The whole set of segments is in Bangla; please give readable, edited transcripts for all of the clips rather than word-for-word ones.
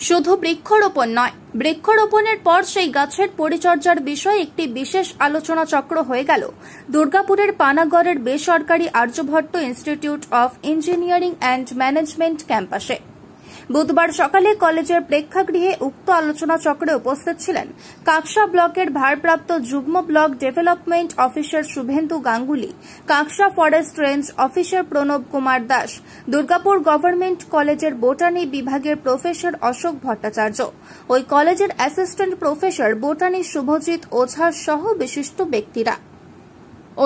শুধু বৃক্ষরোপণ নয়, বৃক্ষরোপণের পর সেই গাছের পরিচর্যার বিষয়ে একটি বিশেষ আলোচনা চক্র হয়ে গেল দুর্গাপুরের পানাগড়ের বেসরকারি Aryabhatta Institute of Engineering and Management ক্যাম্পাসে। বুধবার সকালে কলেজের প্রেক্ষাগৃহে উক্ত আলোচনা চক্রে উপস্থিত ছিলেন কাকসা ব্লকের ভারপ্রাপ্ত যুগ্ম block development officer Suvendu Ganguly, Kaksa forest range officer Pranab Kumar Das, Durgapur government কলেজের বোটানি বিভাগের প্রফেসর অশোক ভট্টাচার্য, ওই কলেজের অ্যাসিস্ট্যান্ট প্রফেসর বোটানি শুভজিৎ ওঝা সহ বিশিষ্ট ব্যক্তিরা।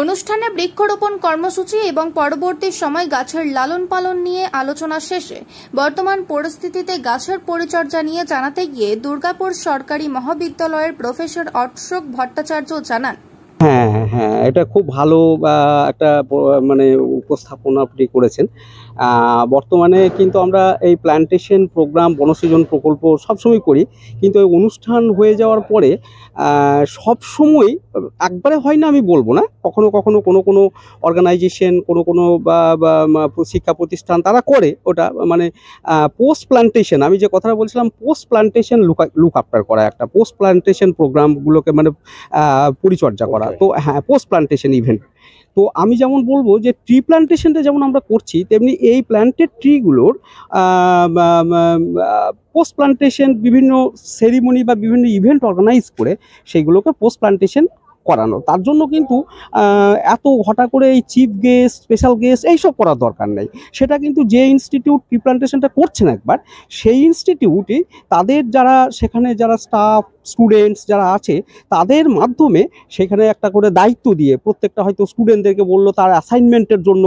অনুষ্ঠানে বৃক্ষরোপণ কর্মসূচি এবং পরবর্তী সময় গাছের লালন পালন নিয়ে আলোচনা শেষে বর্তমান পরিস্থিতিতে গাছের পরিচর্যা নিয়ে জানাতে গিয়ে দুর্গাপুর সরকারি মহাবিদ্যালয়ের প্রফেসর অশোক ভট্টাচার্য জানান, হ্যাঁ, এটা খুব ভালো একটা মানে উপস্থাপনা আপনি করেছেন। বর্তমানে কিন্তু আমরা এই প্ল্যান্টেশন প্রোগ্রাম, বনসৃজন প্রকল্প সবসময় করি, কিন্তু এই অনুষ্ঠান হয়ে যাওয়ার পরে সবসময় একবারে হয় না আমি বলবো না, কখনো কখনো কোনো অর্গানাইজেশন, কোনো শিক্ষা প্রতিষ্ঠান তারা করে ওটা, মানে পোস্ট প্ল্যান্টেশন, আমি যে কথাটা বলছিলাম পোস্ট প্ল্যান্টেশন লুক আফটার করা, একটা পোস্ট প্ল্যান্টেশন প্রোগ্রামগুলোকে মানে পরিচর্যা করা। তো হ্যাঁ, পোস্ট প্ল্যান্টেশন ইভেন্ট। তো আমি যেমন বলবো যে ট্রি প্ল্যান্টেশনটা যেমন আমরা করছি, তেমনি এই প্ল্যান্টেড ট্রিগুলোর পোস্ট প্ল্যান্টেশন বিভিন্ন সেরিমনি বা বিভিন্ন ইভেন্ট অর্গানাইজ করে সেইগুলোকে পোস্ট প্ল্যান্টেশন করানো। তার জন্য কিন্তু এত হঠাৎ করে এই চিফ গেস্ট, স্পেশাল গেস্ট এইসব করার দরকার নেই। সেটা কিন্তু যে ইনস্টিটিউট ট্রি প্ল্যান্টেশনটা করছেন একবার, সেই ইনস্টিটিউটে তাদের যারা সেখানে যারা স্টাফ, স্টুডেন্টস যারা আছে তাদের মাধ্যমে সেখানে একটা করে দায়িত্ব দিয়ে, প্রত্যেকটা হয়তো স্টুডেন্টদেরকে বললো তার অ্যাসাইনমেন্টের জন্য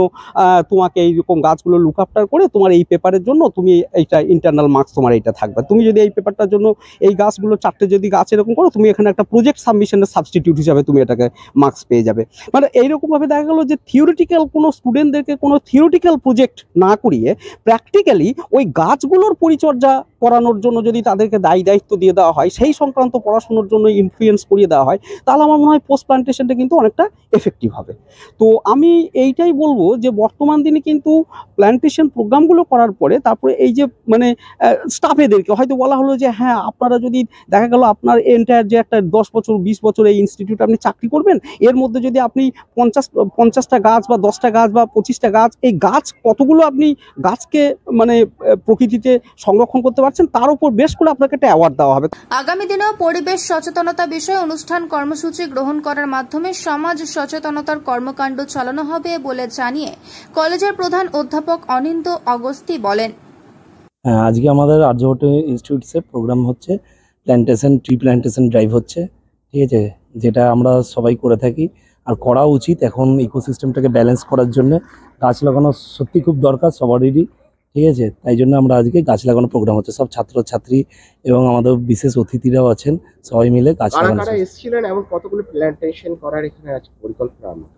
তোমাকে এইরকম গাছগুলো লুক আফটার করে তোমার এই পেপারের জন্য তুমি এইটা ইন্টারনাল মার্কস তোমার এইটা থাকবে। তুমি যদি এই পেপারটার জন্য এই গাছগুলো 4টে যদি গাছ এরকম করো, তুমি এখানে একটা প্রজেক্ট সাবমিশনের সাবস্টিটিউট হিসাবে তুমি এটাকে মার্কস পেয়ে যাবে। মানে এইরকমভাবে দেখা গেলো যে থিওরিটিক্যাল কোনো স্টুডেন্টদেরকে কোনো থিওরিটিক্যাল প্রজেক্ট না করিয়ে প্র্যাকটিক্যালি ওই গাছগুলোর পরিচর্যা করানোর জন্য যদি তাদেরকে দায়িত্ব দিয়ে দেওয়া হয়, সেই সংক্রান্ত পড়াশোনার জন্য ইনফ্লুয়েন্স করিয়ে দেওয়া হয়, তাহলে আমার মনে হয় পোস্ট প্ল্যান্টেশনটা কিন্তু অনেকটা এফেক্টিভ হবে। তো আমি এইটাই বলবো যে বর্তমান দিনে কিন্তু প্ল্যান্টেশন প্রোগ্রামগুলো করার পরে তারপরে এই যে মানে স্টাফেদেরকে হয়তো বলা হলো যে হ্যাঁ, আপনারা যদি দেখা গেল আপনার এন্টায়ার যে একটা 10 বছর 20 বছর এই ইনস্টিটিউটে আপনি চাকরি করবেন, এর মধ্যে যদি আপনি 50টা গাছ বা 10টা গাছ বা 25টা গাছ, এই গাছ কতগুলো আপনি গাছকে মানে প্রকৃতিতে সংরক্ষণ করতে পারছেন, তার উপর বেশ করে আপনাকে একটা অ্যাওয়ার্ড দেওয়া হবে। আগামী দিনেও পরিবেশ সচেতনতা বিষয়ে অনুষ্ঠান কর্মসূচি গ্রহণ করার মাধ্যমে সমাজ সচেতনতার কর্মকাণ্ড চালানো হবে বলে জানিয়ে কলেজের প্রধান অধ্যাপক অনিন্দ অগস্তি বলেন, আজকে আমাদের আর্যভট্ট ইনস্টিটিউটসে প্রোগ্রাম হচ্ছে, ট্রি প্ল্যান্টেশন ড্রাইভ হচ্ছে, ঠিক আছে, যেটা আমরা সবাই করে থাকি আর করা উচিত। এখন ইকোসিস্টেমটাকে ব্যালেন্স করার জন্য গাছ লাগানো সত্যি খুব দরকার সবারই, ঠিক আছে। তাই জন্য আমরা আজকে গাছ লাগানো প্রোগ্রাম হচ্ছে, সব ছাত্রছাত্রী এবং আমাদের বিশেষ অতিথিরাও আছেন, সবাই মিলে গাছ লাগানো।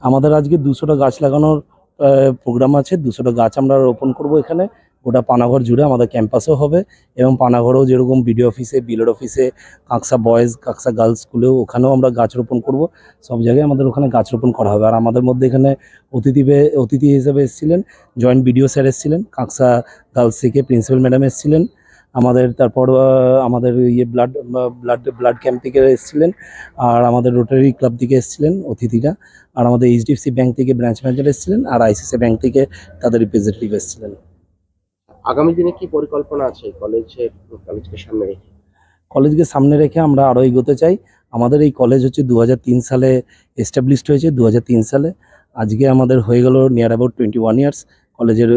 আমাদের আজকে 200টা গাছ লাগানোর প্রোগ্রাম আছে, 200টা গাছ আমরা রোপণ করব এখানে গোটা পানাগড় জুড়ে, আমাদের ক্যাম্পাসেও হবে এবং পানাগড়েও যেরকম বিডিও অফিসে, বিএলআর অফিসে, কাকসা বয়েজ, কাকসা গার্লস স্কুলেও ওখানেও আমরা গাছ রোপণ করব। সব জায়গায় আমাদের ওখানে গাছ রোপণ করা হবে। আর আমাদের মধ্যে এখানে অতিথি হিসেবে এসেছিলেন জয়েন্ট বিডিও স্যার, এসেছিলেন কাকসা গার্লস থেকে প্রিন্সিপাল ম্যাডাম এসেছিলেন আমাদের, তারপর আমাদের ব্লাড ক্যাম্প থেকে এসেছিলেন, আর আমাদের রোটারি ক্লাব থেকে এসেছিলেন অতিথিরা, আর আমাদের এইচডিএফসি ব্যাংক থেকে ব্রাঞ্চ ম্যানেজার এসেছিলেন, আর আইসিসি ব্যাংক থেকে তাদের রিপ্রেজেন্টেটিভ এসেছিলেন। আগামী দিনে কি পরিকল্পনা আছে কলেজকে সামনে রেখে? কলেজকে সামনে রেখে আমরা আরও এগোতে চাই। আমাদের এই কলেজ হচ্ছে 2003 সালে এস্টাবলিশড হয়েছে, 2003 সালে। আজকে আমাদের হয়ে গেল নিয়ার অ্যাবাউট 21 ইয়ার্স কলেজের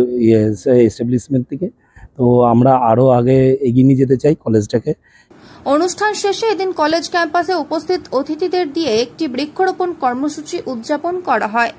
এস্টাবলিশমেন্ট থেকে। তো আমরা আরও আগে এগিয়ে নিয়ে যেতে চাই কলেজটাকে। অনুষ্ঠান শেষে এদিন কলেজ ক্যাম্পাসে উপস্থিত অতিথিদের দিয়ে একটি বৃক্ষরোপণ কর্মসূচি উদযাপন করা হয়।